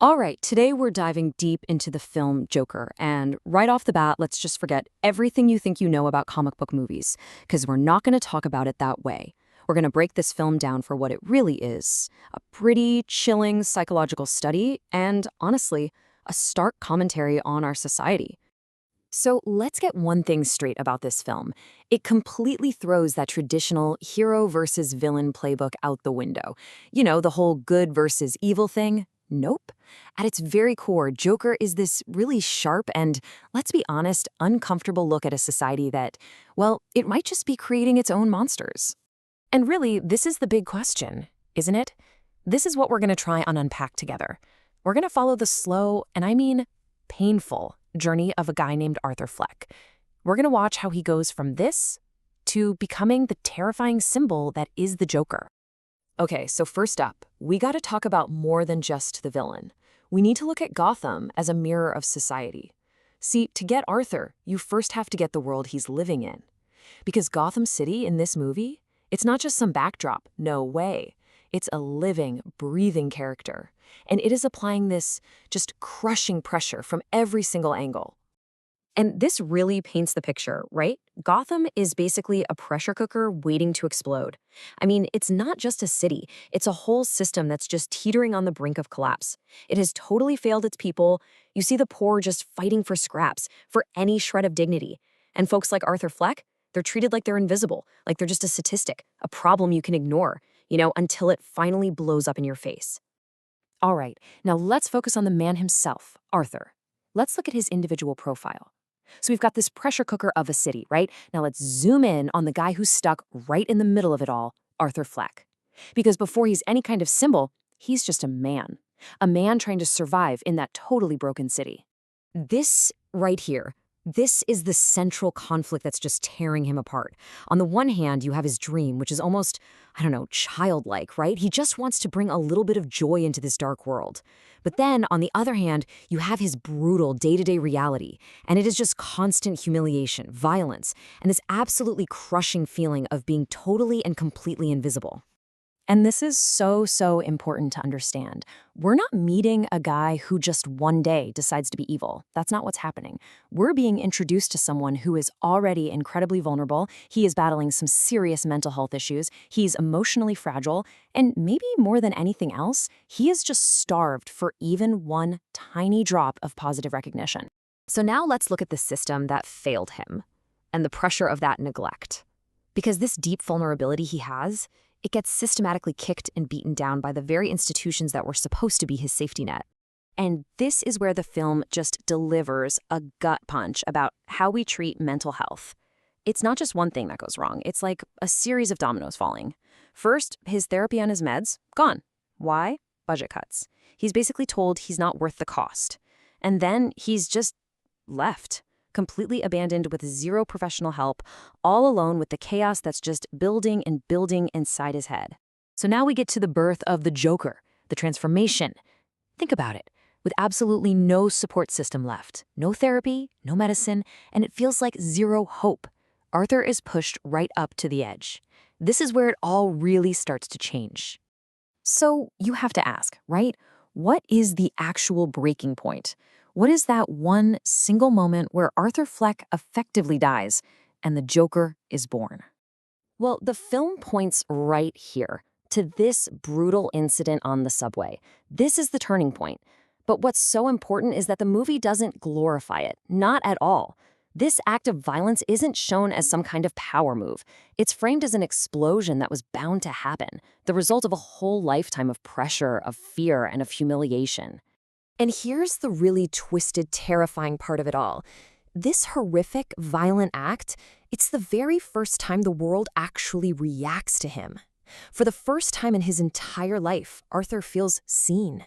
All right, today we're diving deep into the film Joker, and right off the bat, let's just forget everything you think you know about comic book movies, because we're not going to talk about it that way. We're going to break this film down for what it really is, a pretty chilling psychological study, and honestly, a stark commentary on our society. So let's get one thing straight about this film. It completely throws that traditional hero versus villain playbook out the window. You know, the whole good versus evil thing. Nope. At its very core, Joker is this really sharp and, let's be honest, uncomfortable look at a society that, well, it might just be creating its own monsters. And really, this is the big question, isn't it? This is what we're going to try and unpack together. We're going to follow the slow, and I mean painful, journey of a guy named Arthur Fleck. We're going to watch how he goes from this to becoming the terrifying symbol that is the Joker. Okay, so first up, we got to talk about more than just the villain. We need to look at Gotham as a mirror of society. See, to get Arthur, you first have to get the world he's living in. Because Gotham City in this movie, it's not just some backdrop, no way. It's a living, breathing character. And it is applying this just crushing pressure from every single angle. And this really paints the picture, right? Gotham is basically a pressure cooker waiting to explode. I mean, it's not just a city. It's a whole system that's just teetering on the brink of collapse. It has totally failed its people. You see the poor just fighting for scraps, for any shred of dignity. And folks like Arthur Fleck, they're treated like they're invisible, like they're just a statistic, a problem you can ignore, until it finally blows up in your face. All right, now let's focus on the man himself, Arthur. Let's look at his individual profile. So we've got this pressure cooker of a city, right? Now let's zoom in on the guy who's stuck right in the middle of it all, Arthur Fleck. Because before he's any kind of symbol, he's just a man trying to survive in that totally broken city. This right here, this is the central conflict that's just tearing him apart. On the one hand, you have his dream, which is almost, childlike, right? He just wants to bring a little bit of joy into this dark world. But then, on the other hand, you have his brutal day-to-day reality, and it is just constant humiliation, violence, and this absolutely crushing feeling of being totally and completely invisible. And this is so important to understand. We're not meeting a guy who just one day decides to be evil. That's not what's happening. We're being introduced to someone who is already incredibly vulnerable. He is battling some serious mental health issues. He's emotionally fragile. And maybe more than anything else, he is just starved for even one tiny drop of positive recognition. So now let's look at the system that failed him and the pressure of that neglect. Because this deep vulnerability he has, it gets systematically kicked and beaten down by the very institutions that were supposed to be his safety net. And this is where the film just delivers a gut punch about how we treat mental health. It's not just one thing that goes wrong. It's like a series of dominoes falling. First, his therapy and his meds, gone. Why? Budget cuts. He's basically told he's not worth the cost. And then he's just left, completely abandoned with zero professional help, all alone with the chaos that's just building and building inside his head. So now we get to the birth of the Joker, the transformation. Think about it. With absolutely no support system left, no therapy, no medicine, and it feels like zero hope, Arthur is pushed right up to the edge. This is where it all really starts to change. So you have to ask, right? What is the actual breaking point? What is that one single moment where Arthur Fleck effectively dies and the Joker is born? Well, the film points right here to this brutal incident on the subway. This is the turning point. But what's so important is that the movie doesn't glorify it, not at all. This act of violence isn't shown as some kind of power move. It's framed as an explosion that was bound to happen, the result of a whole lifetime of pressure, of fear, and of humiliation. And here's the really twisted, terrifying part of it all. This horrific, violent act, it's the very first time the world actually reacts to him. For the first time in his entire life, Arthur feels seen.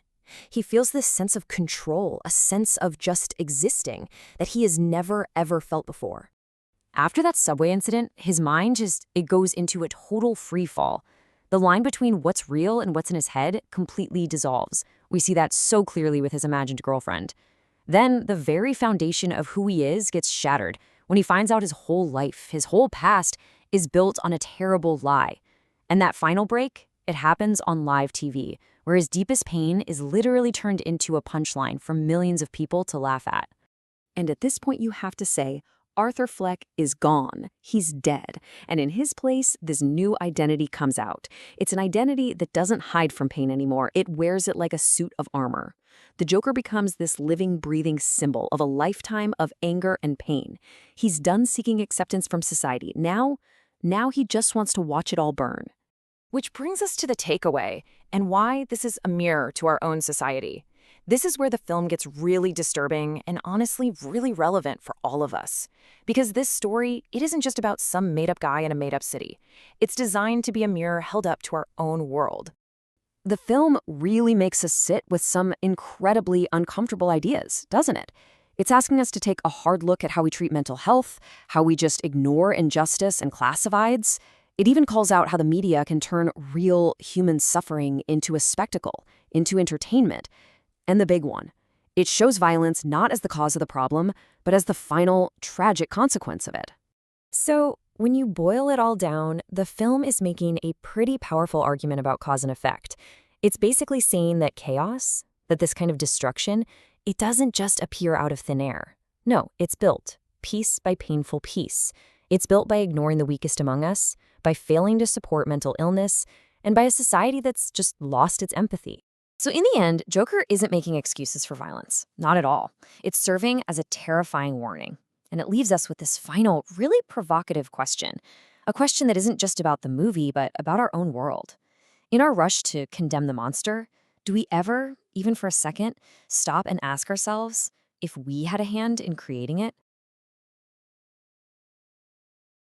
He feels this sense of control, a sense of just existing that he has never, ever felt before. After that subway incident, his mind it goes into a total free fall. The line between what's real and what's in his head completely dissolves. We see that so clearly with his imagined girlfriend. Then the very foundation of who he is gets shattered when he finds out his whole life, his whole past, is built on a terrible lie. And that final break, it happens on live TV, where his deepest pain is literally turned into a punchline for millions of people to laugh at. And at this point, you have to say, Arthur Fleck is gone. He's dead. And in his place, this new identity comes out. It's an identity that doesn't hide from pain anymore. It wears it like a suit of armor. The Joker becomes this living, breathing symbol of a lifetime of anger and pain. He's done seeking acceptance from society. Now he just wants to watch it all burn. Which brings us to the takeaway and why this is a mirror to our own society. This is where the film gets really disturbing and honestly really relevant for all of us. Because this story, it isn't just about some made-up guy in a made-up city. It's designed to be a mirror held up to our own world. The film really makes us sit with some incredibly uncomfortable ideas, doesn't it? It's asking us to take a hard look at how we treat mental health, how we just ignore injustice and class divides. It even calls out how the media can turn real human suffering into a spectacle, into entertainment. And the big one, it shows violence not as the cause of the problem, but as the final, tragic consequence of it. So, when you boil it all down, the film is making a pretty powerful argument about cause and effect. It's basically saying that chaos, that this kind of destruction, it doesn't just appear out of thin air. No, it's built, piece by painful piece. It's built by ignoring the weakest among us, by failing to support mental illness, and by a society that's just lost its empathy. So in the end, Joker isn't making excuses for violence. Not at all. It's serving as a terrifying warning. And it leaves us with this final, really provocative question. A question that isn't just about the movie, but about our own world. In our rush to condemn the monster, do we ever, even for a second, stop and ask ourselves if we had a hand in creating it?